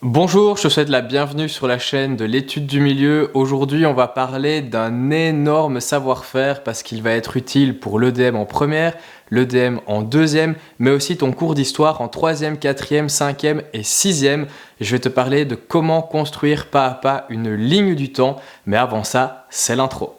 Bonjour, je te souhaite la bienvenue sur la chaîne de l'étude du milieu. Aujourd'hui, on va parler d'un énorme savoir-faire parce qu'il va être utile pour l'EDM en première, l'EDM en deuxième, mais aussi ton cours d'histoire en troisième, quatrième, cinquième et sixième. Je vais te parler de comment construire pas à pas une ligne du temps, mais avant ça, c'est l'intro.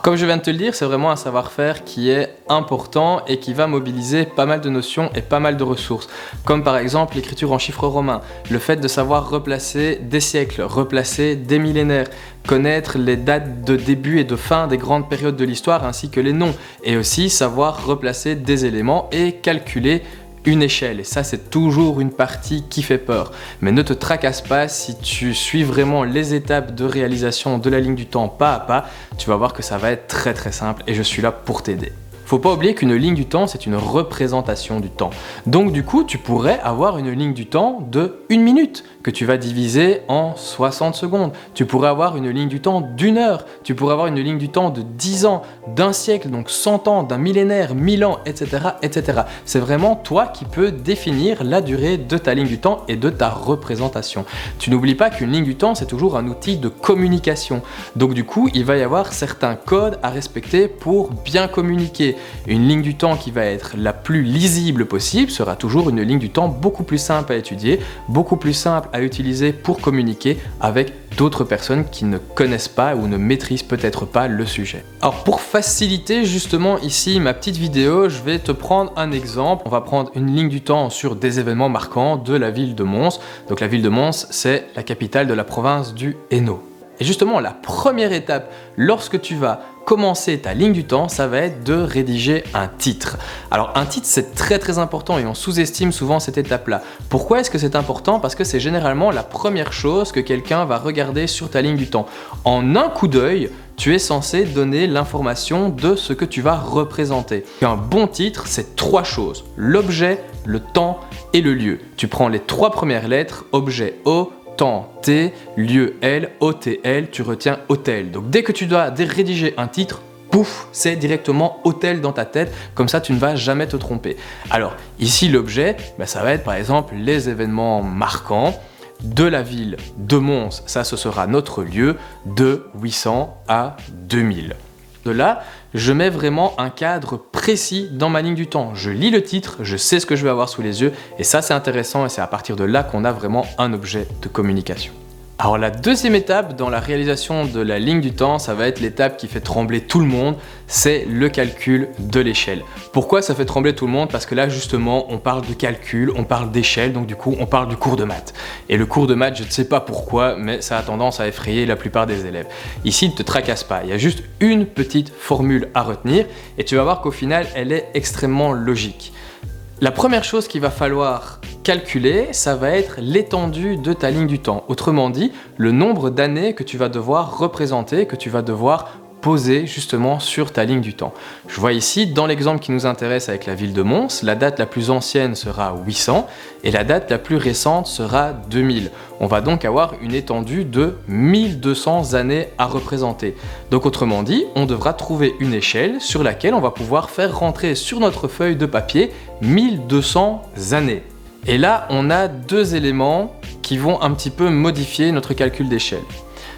Comme je viens de te le dire, c'est vraiment un savoir-faire qui est important et qui va mobiliser pas mal de notions et pas mal de ressources. Comme par exemple l'écriture en chiffres romains, le fait de savoir replacer des siècles, replacer des millénaires, connaître les dates de début et de fin des grandes périodes de l'histoire ainsi que les noms, et aussi savoir replacer des éléments et calculer une échelle, et ça c'est toujours une partie qui fait peur. Mais ne te tracasse pas, si tu suis vraiment les étapes de réalisation de la ligne du temps pas à pas, tu vas voir que ça va être très simple et je suis là pour t'aider. Faut pas oublier qu'une ligne du temps, c'est une représentation du temps. Donc du coup, tu pourrais avoir une ligne du temps de 1 minute que tu vas diviser en 60 secondes. Tu pourrais avoir une ligne du temps d'1 heure. Tu pourrais avoir une ligne du temps de 10 ans, d'un siècle, donc 100 ans, d'un millénaire, 1000 ans, etc. etc. C'est vraiment toi qui peux définir la durée de ta ligne du temps et de ta représentation. Tu n'oublies pas qu'une ligne du temps, c'est toujours un outil de communication. Donc du coup, il va y avoir certains codes à respecter pour bien communiquer. Une ligne du temps qui va être la plus lisible possible sera toujours une ligne du temps beaucoup plus simple à étudier, beaucoup plus simple à utiliser pour communiquer avec d'autres personnes qui ne connaissent pas ou ne maîtrisent peut-être pas le sujet. Alors pour faciliter justement ici ma petite vidéo, je vais te prendre un exemple. On va prendre une ligne du temps sur des événements marquants de la ville de Mons. Donc la ville de Mons, c'est la capitale de la province du Hainaut. Et justement, la première étape, lorsque tu vas commencer ta ligne du temps, ça va être de rédiger un titre. Alors un titre, c'est très important et on sous-estime souvent cette étape-là. Pourquoi est-ce que c'est important? Parce que c'est généralement la première chose que quelqu'un va regarder sur ta ligne du temps. En un coup d'œil, tu es censé donner l'information de ce que tu vas représenter. Un bon titre, c'est 3 choses: l'objet, le temps et le lieu. Tu prends les 3 premières lettres, objet O, temps T, lieu L, OTL, tu retiens hôtel. Donc dès que tu dois rédiger un titre, pouf, c'est directement hôtel dans ta tête, comme ça tu ne vas jamais te tromper. Alors ici l'objet, ça va être par exemple les événements marquants de la ville de Mons, ça ce sera notre lieu, de 800 à 2000. De là, je mets vraiment un cadre précis dans ma ligne du temps. Je lis le titre, je sais ce que je vais avoir sous les yeux, et ça c'est intéressant et c'est à partir de là qu'on a vraiment un objet de communication. Alors la deuxième étape dans la réalisation de la ligne du temps, ça va être l'étape qui fait trembler tout le monde, c'est le calcul de l'échelle. Pourquoi ça fait trembler tout le monde? Parce que là justement on parle de calcul, on parle d'échelle, donc du coup on parle du cours de maths. Et le cours de maths, je ne sais pas pourquoi, mais ça a tendance à effrayer la plupart des élèves. Ici, ne te tracasse pas, il y a juste une petite formule à retenir et tu vas voir qu'au final elle est extrêmement logique. La première chose qu'il va falloir calculer, ça va être l'étendue de ta ligne du temps. Autrement dit, le nombre d'années que tu vas devoir représenter, que tu vas devoir poser justement sur ta ligne du temps. Je vois ici, dans l'exemple qui nous intéresse avec la ville de Mons, la date la plus ancienne sera 800 et la date la plus récente sera 2000. On va donc avoir une étendue de 1200 années à représenter. Donc autrement dit, on devra trouver une échelle sur laquelle on va pouvoir faire rentrer sur notre feuille de papier 1200 années. Et là, on a 2 éléments qui vont un petit peu modifier notre calcul d'échelle.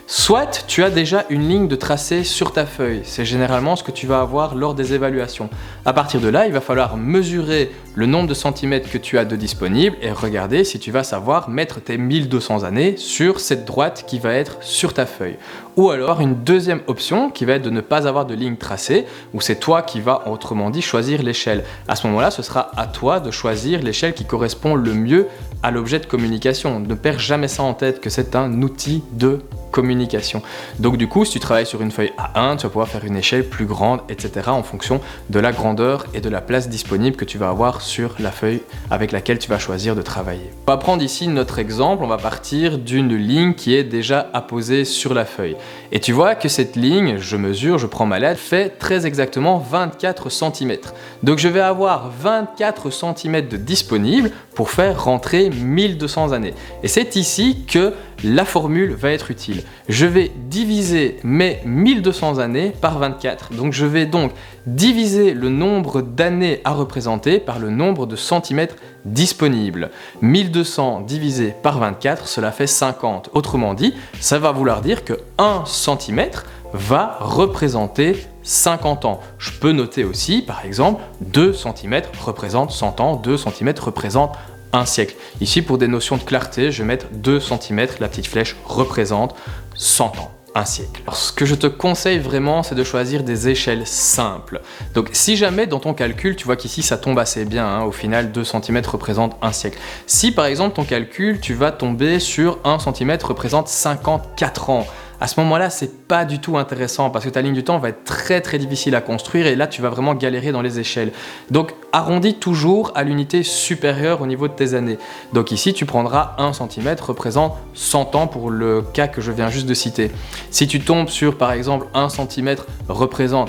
Soit tu as déjà une ligne de tracé sur ta feuille, c'est généralement ce que tu vas avoir lors des évaluations. À partir de là, il va falloir mesurer le nombre de centimètres que tu as de disponible et regarder si tu vas savoir mettre tes 1200 années sur cette droite qui va être sur ta feuille. Ou alors une deuxième option qui va être de ne pas avoir de ligne tracée, où c'est toi qui vas autrement dit choisir l'échelle. À ce moment-là, ce sera à toi de choisir l'échelle qui correspond le mieux à l'objet de communication. Ne perds jamais ça en tête que c'est un outil de communication. Donc du coup, si tu travailles sur une feuille A1, tu vas pouvoir faire une échelle plus grande, etc. en fonction de la grandeur et de la place disponible que tu vas avoir sur la feuille avec laquelle tu vas choisir de travailler. On va prendre ici notre exemple, on va partir d'une ligne qui est déjà apposée sur la feuille. Et tu vois que cette ligne, je mesure, je prends ma lettre, fait très exactement 24 cm. Donc je vais avoir 24 cm de disponible pour faire rentrer 1200 années. Et c'est ici que la formule va être utile. Je vais diviser mes 1200 années par 24. Donc je vais donc diviser le nombre d'années à représenter par le nombre de centimètres disponibles. 1200 divisé par 24, cela fait 50. Autrement dit, ça va vouloir dire que 1 cm va représenter 50 ans. Je peux noter aussi, par exemple, 2 cm représente 100 ans, 2 cm représente un siècle. Ici, pour des notions de clarté, je vais mettre 2 cm, la petite flèche représente 100 ans. Un siècle. Alors, ce que je te conseille vraiment, c'est de choisir des échelles simples. Donc si jamais dans ton calcul, tu vois qu'ici ça tombe assez bien, hein, au final 2 cm représente un siècle. Si par exemple ton calcul, tu vas tomber sur 1 cm représente 54 ans, à ce moment-là, c'est pas du tout intéressant parce que ta ligne du temps va être très difficile à construire et là, tu vas vraiment galérer dans les échelles. Donc, arrondis toujours à l'unité supérieure au niveau de tes années. Donc ici, tu prendras 1 cm représente 100 ans pour le cas que je viens juste de citer. Si tu tombes sur, par exemple, 1 cm représente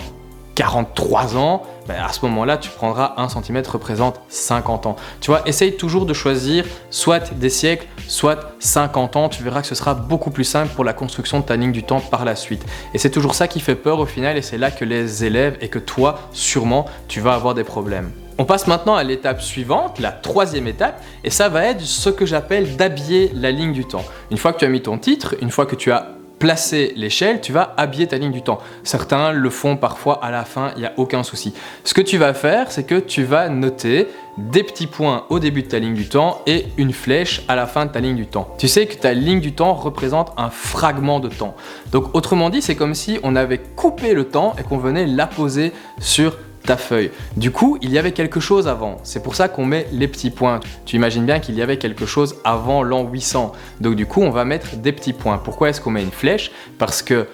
43 ans, ben à ce moment-là, tu prendras 1 cm représente 50 ans. Tu vois, essaye toujours de choisir soit des siècles, soit 50 ans. Tu verras que ce sera beaucoup plus simple pour la construction de ta ligne du temps par la suite. Et c'est toujours ça qui fait peur au final et c'est là que les élèves et que toi, sûrement, tu vas avoir des problèmes. On passe maintenant à l'étape suivante, la troisième étape, et ça va être ce que j'appelle d'habiller la ligne du temps. Une fois que tu as mis ton titre, une fois que tu as placer l'échelle, tu vas habiller ta ligne du temps. Certains le font parfois à la fin, il n'y a aucun souci. Ce que tu vas faire, c'est que tu vas noter des petits points au début de ta ligne du temps et une flèche à la fin de ta ligne du temps. Tu sais que ta ligne du temps représente un fragment de temps. Donc autrement dit, c'est comme si on avait coupé le temps et qu'on venait l'apposer sur ta feuille. Du coup, il y avait quelque chose avant. C'est pour ça qu'on met les petits points. Tu imagines bien qu'il y avait quelque chose avant l'an 800. Donc du coup, on va mettre des petits points. Pourquoi est-ce qu'on met une flèche? Parce que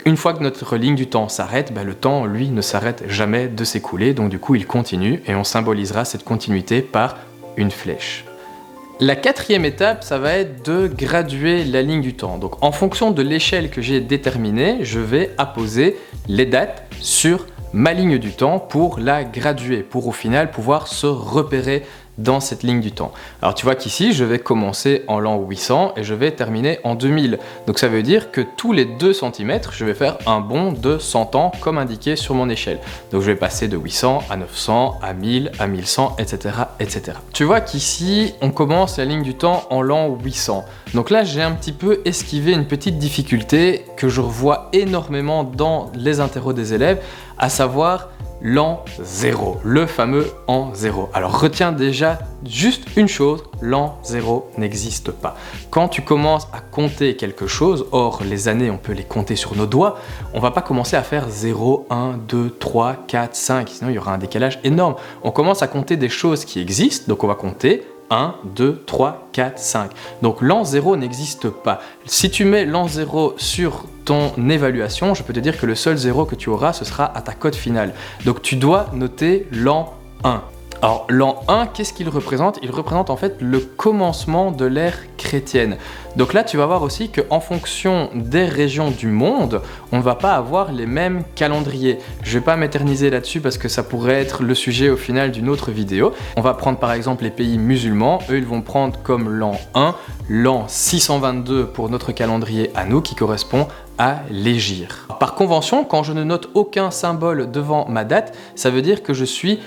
une fois que notre ligne du temps s'arrête, le temps, lui, ne s'arrête jamais de s'écouler. Donc du coup, il continue et on symbolisera cette continuité par une flèche. La quatrième étape, ça va être de graduer la ligne du temps. Donc en fonction de l'échelle que j'ai déterminée, je vais apposer les dates sur ma ligne du temps pour la graduer, pour au final pouvoir se repérer dans cette ligne du temps. Alors tu vois qu'ici, je vais commencer en l'an 800 et je vais terminer en 2000. Donc ça veut dire que tous les 2 cm, je vais faire un bond de 100 ans comme indiqué sur mon échelle. Donc je vais passer de 800 à 900, à 1000, à 1100, etc. etc. Tu vois qu'ici, on commence la ligne du temps en l'an 800. Donc là, j'ai un petit peu esquivé une petite difficulté que je revois énormément dans les interros des élèves, à savoir l'an 0, le fameux an 0. Alors retiens déjà juste une chose, l'an 0 n'existe pas. Quand tu commences à compter quelque chose, or les années on peut les compter sur nos doigts, on va pas commencer à faire 0, 1, 2, 3, 4, 5, sinon il y aura un décalage énorme. On commence à compter des choses qui existent, donc on va compter 1, 2, 3, 4, 5. Donc l'an 0 n'existe pas. Si tu mets l'an 0 sur ton évaluation, je peux te dire que le seul 0 que tu auras, ce sera à ta cote finale. Donc tu dois noter l'an 1. Alors l'an 1, qu'est-ce qu'il représente? Il représente en fait le commencement de l'ère chrétienne. Donc là, tu vas voir aussi qu'en fonction des régions du monde, on ne va pas avoir les mêmes calendriers. Je ne vais pas m'éterniser là-dessus parce que ça pourrait être le sujet au final d'une autre vidéo. On va prendre par exemple les pays musulmans. Eux, ils vont prendre comme l'an 1, l'an 622 pour notre calendrier à nous qui correspond à l'hégire. Par convention, quand je ne note aucun symbole devant ma date, ça veut dire que je suis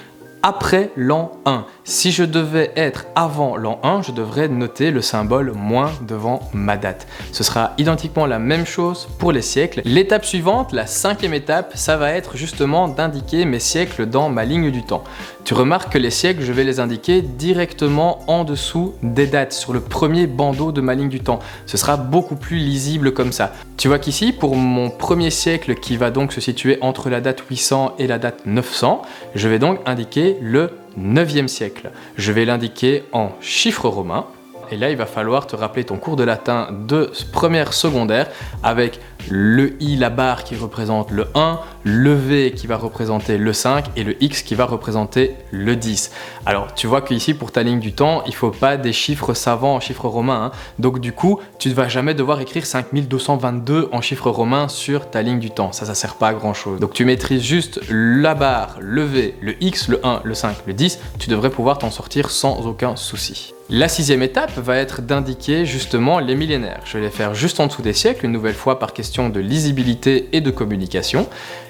après l'an 1. Si je devais être avant l'an 1, je devrais noter le symbole moins devant ma date. Ce sera identiquement la même chose pour les siècles. L'étape suivante, la 5e étape, ça va être justement d'indiquer mes siècles dans ma ligne du temps. Tu remarques que les siècles, je vais les indiquer directement en dessous des dates, sur le premier bandeau de ma ligne du temps. Ce sera beaucoup plus lisible comme ça. Tu vois qu'ici, pour mon premier siècle qui va donc se situer entre la date 800 et la date 900, je vais donc indiquer le 9e siècle. Je vais l'indiquer en chiffres romains et là il va falloir te rappeler ton cours de latin de première secondaire avec le i, la barre qui représente le 1, le v qui va représenter le 5 et le x qui va représenter le 10. Alors tu vois qu'ici pour ta ligne du temps, il ne faut pas des chiffres savants en chiffres romains, hein. Donc du coup, tu ne vas jamais devoir écrire 5222 en chiffres romains sur ta ligne du temps, ça ne sert pas à grand chose. Donc tu maîtrises juste la barre, le v, le x, le 1, le 5, le 10, tu devrais pouvoir t'en sortir sans aucun souci. La 6e étape va être d'indiquer justement les millénaires. Je vais les faire juste en dessous des siècles, une nouvelle fois par question de lisibilité et de communication.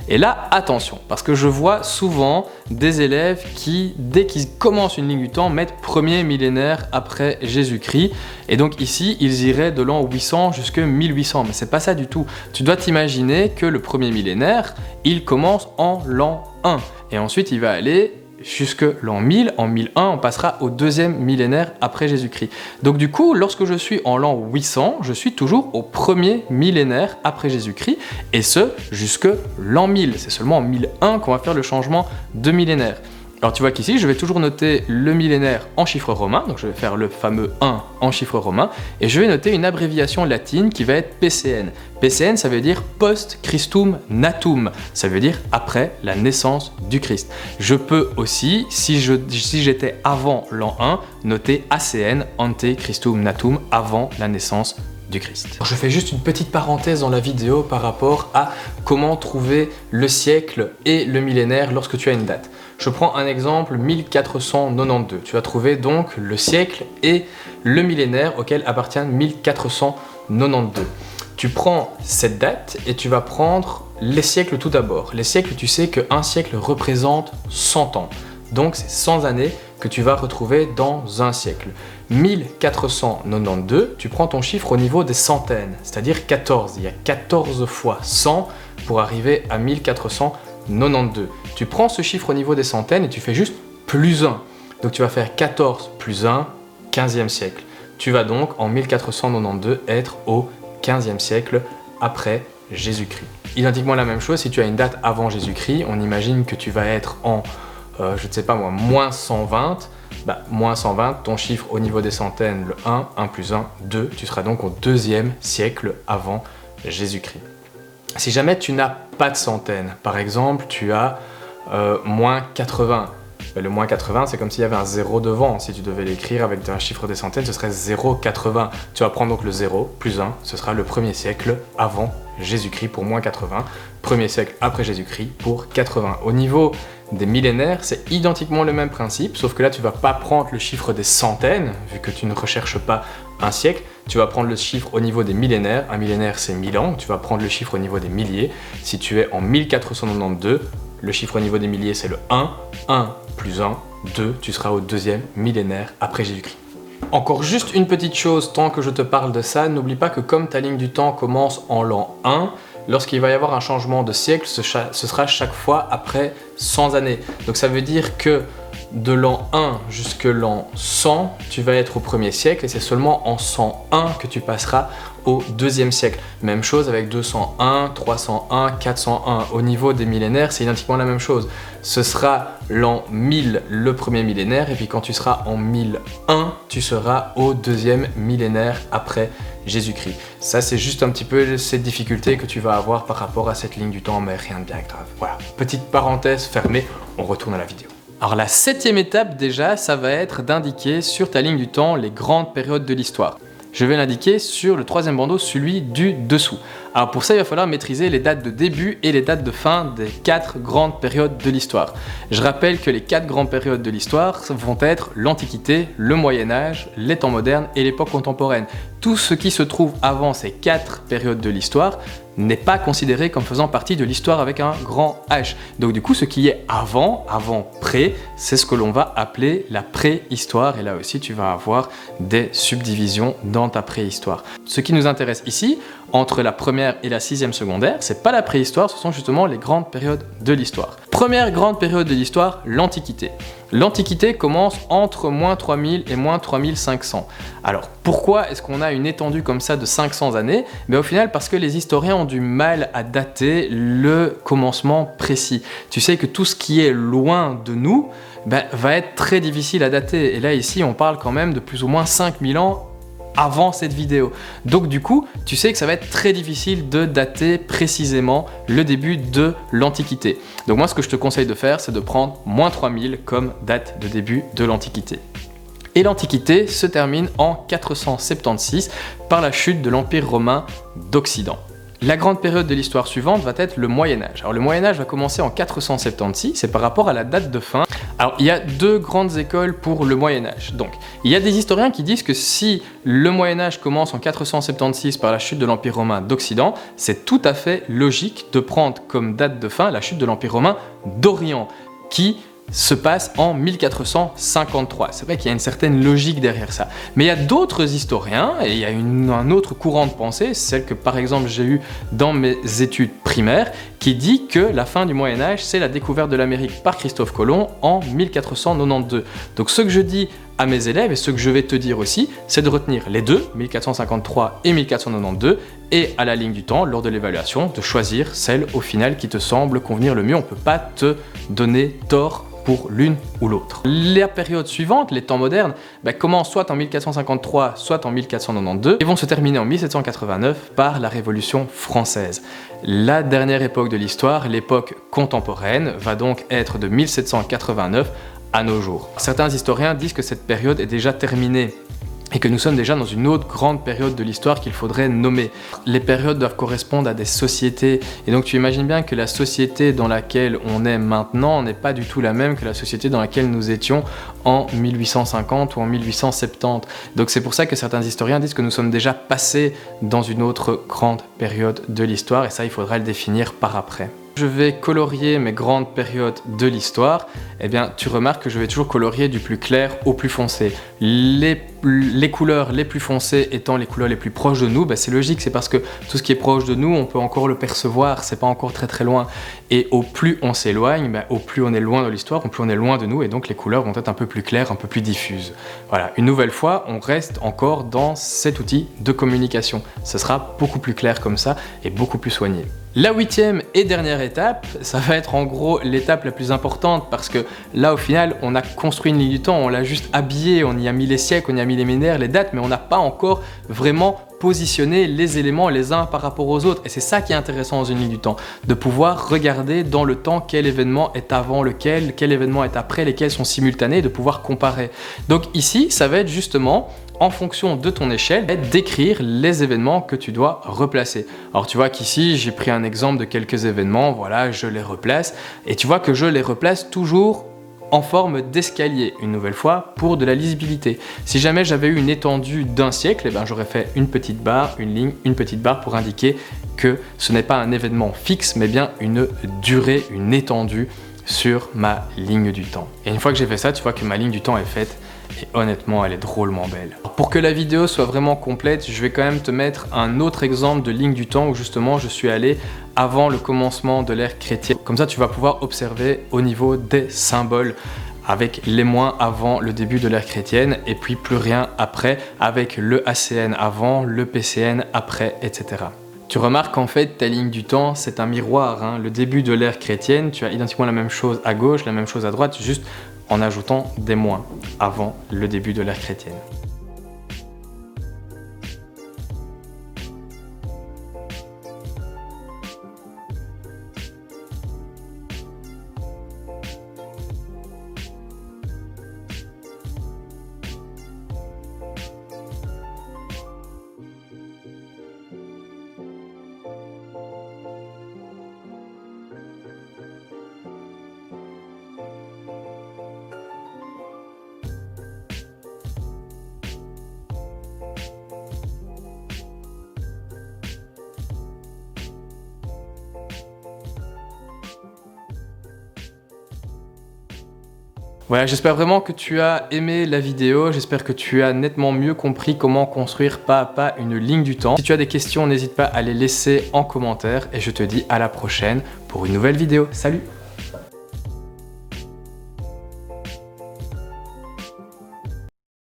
Et là, attention, parce que je vois souvent des élèves qui, dès qu'ils commencent une ligne du temps, mettent premier millénaire après Jésus-Christ. Et donc ici, ils iraient de l'an 800 jusqu'à 1800, mais c'est pas ça du tout. Tu dois t'imaginer que le premier millénaire, il commence en l'an 1. Et ensuite, il va aller jusque l'an 1000, en 1001, on passera au 2e millénaire après Jésus-Christ. Donc du coup, lorsque je suis en l'an 800, je suis toujours au 1er millénaire après Jésus-Christ, et ce, jusque l'an 1000. C'est seulement en 1001 qu'on va faire le changement de millénaire. Alors tu vois qu'ici, je vais toujours noter le millénaire en chiffres romains, donc je vais faire le fameux 1 en chiffres romains, et je vais noter une abréviation latine qui va être PCN. PCN, ça veut dire Post Christum Natum, ça veut dire après la naissance du Christ. Je peux aussi, si j'étais avant l'an 1, noter ACN, Ante Christum Natum, avant la naissance du Christ. Je fais juste une petite parenthèse dans la vidéo par rapport à comment trouver le siècle et le millénaire lorsque tu as une date. Je prends un exemple, 1492. Tu vas trouver donc le siècle et le millénaire auquel appartiennent 1492. Tu prends cette date et tu vas prendre les siècles tout d'abord. Les siècles, tu sais qu'un siècle représente 100 ans. Donc c'est 100 années que tu vas retrouver dans un siècle. 1492, tu prends ton chiffre au niveau des centaines, c'est-à-dire 14. Il y a 14 fois 100 pour arriver à 1492. Tu prends ce chiffre au niveau des centaines et tu fais juste plus 1. Donc tu vas faire 14 plus 1, 15e siècle. Tu vas donc en 1492 être au 15e siècle après Jésus-Christ. Identiquement la même chose, si tu as une date avant Jésus-Christ, on imagine que tu vas être en, je ne sais pas moi, moins 120. Moins 120, ton chiffre au niveau des centaines, le 1, 1 plus 1, 2, tu seras donc au 2e siècle avant Jésus-Christ. Si jamais tu n'as pas de centaines, par exemple, tu as moins 80. Le moins 80, c'est comme s'il y avait un 0 devant. Si tu devais l'écrire avec un chiffre des centaines, ce serait 0,80. Tu vas prendre donc le 0 plus 1, ce sera le 1er siècle avant Jésus-Christ pour moins 80, 1er siècle après Jésus-Christ pour 80. Au niveau des millénaires, c'est identiquement le même principe, sauf que là, tu ne vas pas prendre le chiffre des centaines, vu que tu ne recherches pas un siècle, tu vas prendre le chiffre au niveau des millénaires. Un millénaire, c'est 1000 ans, tu vas prendre le chiffre au niveau des milliers. Si tu es en 1492, le chiffre au niveau des milliers, c'est le 1. 1 plus 1, 2, tu seras au 2e millénaire après Jésus-Christ. Encore juste une petite chose, tant que je te parle de ça, n'oublie pas que comme ta ligne du temps commence en l'an 1, lorsqu'il va y avoir un changement de siècle, ce sera chaque fois après 100 années. Donc ça veut dire que de l'an 1 jusqu'à l'an 100, tu vas être au 1er siècle et c'est seulement en 101 que tu passeras au 2e siècle. Même chose avec 201, 301, 401. Au niveau des millénaires, c'est identiquement la même chose. Ce sera l'an 1000, le 1er millénaire, et puis quand tu seras en 1001, tu seras au 2e millénaire après Jésus-Christ. Ça, c'est juste un petit peu cette difficulté que tu vas avoir par rapport à cette ligne du temps, mais rien de bien grave. Voilà, petite parenthèse fermée, on retourne à la vidéo. Alors la 7e étape déjà, ça va être d'indiquer sur ta ligne du temps les grandes périodes de l'histoire. Je vais l'indiquer sur le 3e bandeau, celui du dessous. Alors pour ça, il va falloir maîtriser les dates de début et les dates de fin des 4 grandes périodes de l'histoire. Je rappelle que les 4 grandes périodes de l'histoire vont être l'Antiquité, le Moyen-Âge, les temps modernes et l'époque contemporaine. Tout ce qui se trouve avant ces 4 périodes de l'histoire n'est pas considéré comme faisant partie de l'histoire avec un grand H. Donc du coup, ce qui est avant pré, c'est ce que l'on va appeler la préhistoire. Et là aussi, tu vas avoir des subdivisions dans ta préhistoire. Ce qui nous intéresse ici, entre la première et la 6e secondaire, c'est pas la préhistoire, ce sont justement les grandes périodes de l'histoire. Première grande période de l'histoire, l'Antiquité. L'Antiquité commence entre moins 3000 et moins 3500. Alors pourquoi est-ce qu'on a une étendue comme ça de 500 années? Mais au final parce que les historiens ont du mal à dater le commencement précis. Tu sais que tout ce qui est loin de nous va être très difficile à dater. Et là ici on parle quand même de plus ou moins 5000 ans avant cette vidéo. Donc du coup, tu sais que ça va être très difficile de dater précisément le début de l'Antiquité. Donc moi, ce que je te conseille de faire, c'est de prendre moins 3000 comme date de début de l'Antiquité. Et l'Antiquité se termine en 476 par la chute de l'Empire romain d'Occident. La grande période de l'histoire suivante va être le Moyen-Âge. Alors le Moyen-Âge va commencer en 476, c'est par rapport à la date de fin. Alors il y a deux grandes écoles pour le Moyen-Âge. Donc il y a des historiens qui disent que si le Moyen-Âge commence en 476 par la chute de l'Empire romain d'Occident, c'est tout à fait logique de prendre comme date de fin la chute de l'Empire romain d'Orient, qui se passe en 1453. C'est vrai qu'il y a une certaine logique derrière ça. Mais il y a d'autres historiens, et il y a un autre courant de pensée, celle que par exemple j'ai eue dans mes études primaires, qui dit que la fin du Moyen-Âge, c'est la découverte de l'Amérique par Christophe Colomb en 1492. Donc ce que je dis à mes élèves, et ce que je vais te dire aussi, c'est de retenir les deux, 1453 et 1492, et à la ligne du temps, lors de l'évaluation, de choisir celle au final qui te semble convenir le mieux. On ne peut pas te donner tort pour l'une ou l'autre. La période suivante, les temps modernes, commencent soit en 1453, soit en 1492, et vont se terminer en 1789 par la Révolution française. La dernière époque de l'histoire, l'époque contemporaine, va donc être de 1789 à nos jours. Certains historiens disent que cette période est déjà terminée et que nous sommes déjà dans une autre grande période de l'histoire qu'il faudrait nommer. Les périodes doivent correspondre à des sociétés, et donc tu imagines bien que la société dans laquelle on est maintenant n'est pas du tout la même que la société dans laquelle nous étions en 1850 ou en 1870. Donc c'est pour ça que certains historiens disent que nous sommes déjà passés dans une autre grande période de l'histoire, et ça il faudra le définir par après. Je vais colorier mes grandes périodes de l'histoire, eh bien tu remarques que je vais toujours colorier du plus clair au plus foncé. Les couleurs les plus foncées étant les couleurs les plus proches de nous, c'est logique, c'est parce que tout ce qui est proche de nous, on peut encore le percevoir, c'est pas encore très très loin. Et au plus on s'éloigne, au plus on est loin de l'histoire, au plus on est loin de nous, et donc les couleurs vont être un peu plus claires, un peu plus diffuses. Voilà, une nouvelle fois, on reste encore dans cet outil de communication. Ce sera beaucoup plus clair comme ça et beaucoup plus soigné. La 8e et dernière étape, ça va être en gros l'étape la plus importante, parce que là au final on a construit une ligne du temps, on l'a juste habillée, on y a mis les siècles, on y a mis les millénaires, les dates, mais on n'a pas encore vraiment positionné les éléments les uns par rapport aux autres. Et c'est ça qui est intéressant dans une ligne du temps, de pouvoir regarder dans le temps quel événement est avant lequel, quel événement est après, lesquels sont simultanés, et de pouvoir comparer. Donc ici, ça va être justement en fonction de ton échelle, d'écrire les événements que tu dois replacer. Alors tu vois qu'ici, j'ai pris un exemple de quelques événements, voilà, je les replace, et tu vois que je les replace toujours en forme d'escalier, une nouvelle fois, pour de la lisibilité. Si jamais j'avais eu une étendue d'un siècle, j'aurais fait une petite barre, une ligne, une petite barre pour indiquer que ce n'est pas un événement fixe, mais bien une durée, une étendue sur ma ligne du temps. Et une fois que j'ai fait ça, tu vois que ma ligne du temps est faite, et honnêtement, elle est drôlement belle. Pour que la vidéo soit vraiment complète, je vais quand même te mettre un autre exemple de ligne du temps où justement je suis allé avant le commencement de l'ère chrétienne. Comme ça, tu vas pouvoir observer au niveau des symboles, avec les moins avant le début de l'ère chrétienne, et puis plus rien après, avec le ACN avant, le PCN après, etc. Tu remarques qu'en fait, ta ligne du temps, c'est un miroir. Le début de l'ère chrétienne, tu as identiquement la même chose à gauche, la même chose à droite, juste en ajoutant des moins avant le début de l'ère chrétienne. Voilà, j'espère vraiment que tu as aimé la vidéo, j'espère que tu as nettement mieux compris comment construire pas à pas une ligne du temps. Si tu as des questions, n'hésite pas à les laisser en commentaire, et je te dis à la prochaine pour une nouvelle vidéo. Salut!